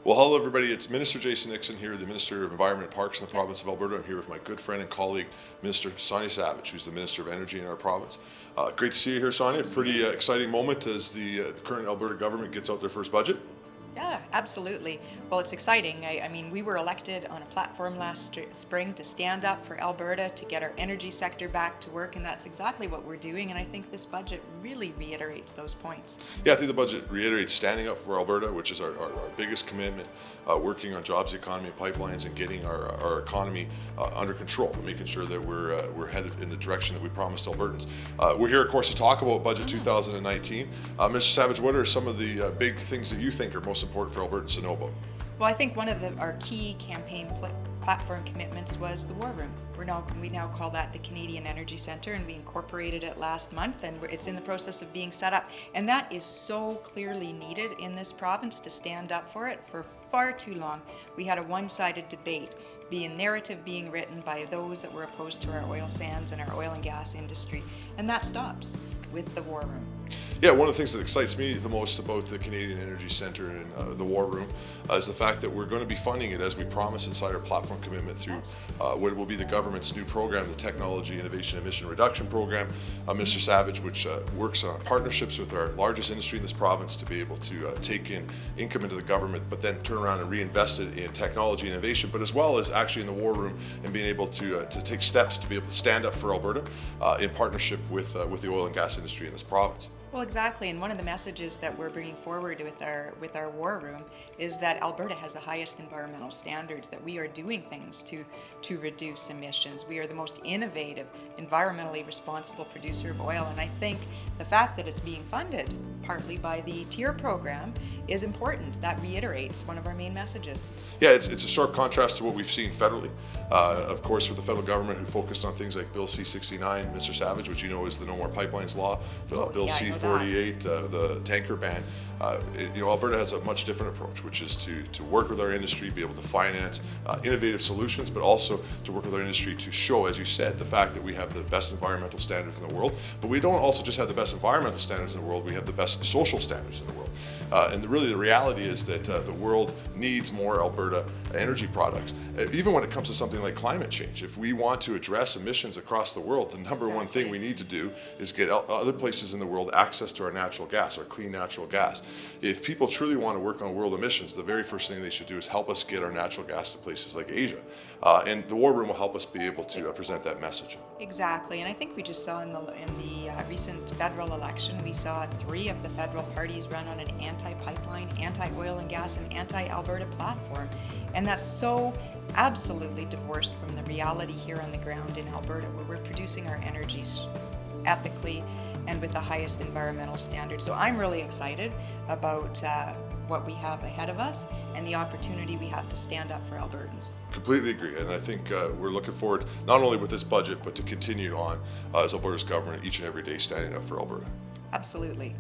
Well, hello everybody. It's Minister Jason Nixon here, the Minister of Environment and Parks in the province of Alberta. I'm here with my good friend and colleague, Minister Sonya, who's the Minister of Energy in our province. Great to see you here, Sonya. Pretty exciting moment as the current Alberta government gets out their first budget. Yeah, absolutely. Well, it's exciting. I mean, we were elected on a platform last spring to stand up for Alberta, to get our energy sector back to work, and that's exactly what we're doing. And I think this budget really reiterates those points. Yeah, I think the budget reiterates standing up for Alberta, which is our biggest commitment, working on jobs, the economy, and pipelines, and getting our economy under control, and making sure that we're headed in the direction that we promised Albertans. We're here, of course, to talk about Budget 2019. Mr. Savage, what are some of the big things that you think are most important for Albertans to know about? Well, I think one of our key campaign platform commitments was the War Room. We now call that the Canadian Energy Centre, and we incorporated it last month, and it's in the process of being set up. And that is so clearly needed in this province, to stand up for it. For far too long, we had a one-sided debate, a narrative being written by those that were opposed to our oil sands and our oil and gas industry. And that stops with the War Room. Yeah, one of the things that excites me the most about the Canadian Energy Centre and the War Room is the fact that we're going to be funding it as we promised inside our platform commitment through what will be the government's new program, the Technology Innovation Emission Reduction Program, Mr. Savage, which works on partnerships with our largest industry in this province to be able to take in income into the government, but then turn around and reinvest it in technology innovation, but as well as actually in the War Room and being able to take steps to be able to stand up for Alberta in partnership with the oil and gas industry in this province. Well, exactly, and one of the messages that we're bringing forward with our War Room is that Alberta has the highest environmental standards, that we are doing things to reduce emissions. We are the most innovative, environmentally responsible producer of oil, and I think the fact that it's being funded partly by the TIER program is important. That reiterates one of our main messages. Yeah, it's a sharp contrast to what we've seen federally. Of course, with the federal government, who focused on things like Bill C-69, Mr. Savage, which you know is the No More Pipelines law, Bill C-48, the tanker ban. Alberta has a much different approach, which is to work with our industry, be able to finance innovative solutions, but also to work with our industry to show, as you said, the fact that we have the best environmental standards in the world. But we don't also just have the best environmental standards in the world, we have the best social standards in the world. And really the reality is that the world needs more Alberta energy products, even when it comes to something like climate change. If we want to address emissions across the world, the number one thing we need to do is get other places in the world access to our natural gas, our clean natural gas. If people truly want to work on world emissions, the very first thing they should do is help us get our natural gas to places like Asia. And the War Room will help us be able to present that message. Exactly, and I think we just saw in the recent federal election, we saw 3 of the federal parties run on an anti-pipeline, anti-oil and gas, and anti-Alberta platform. And that's so absolutely divorced from the reality here on the ground in Alberta, where we're producing our energies ethically and with the highest environmental standards. So I'm really excited about what we have ahead of us and the opportunity we have to stand up for Albertans. Completely agree, and I think we're looking forward not only with this budget, but to continue on as Alberta's government each and every day standing up for Alberta. Absolutely.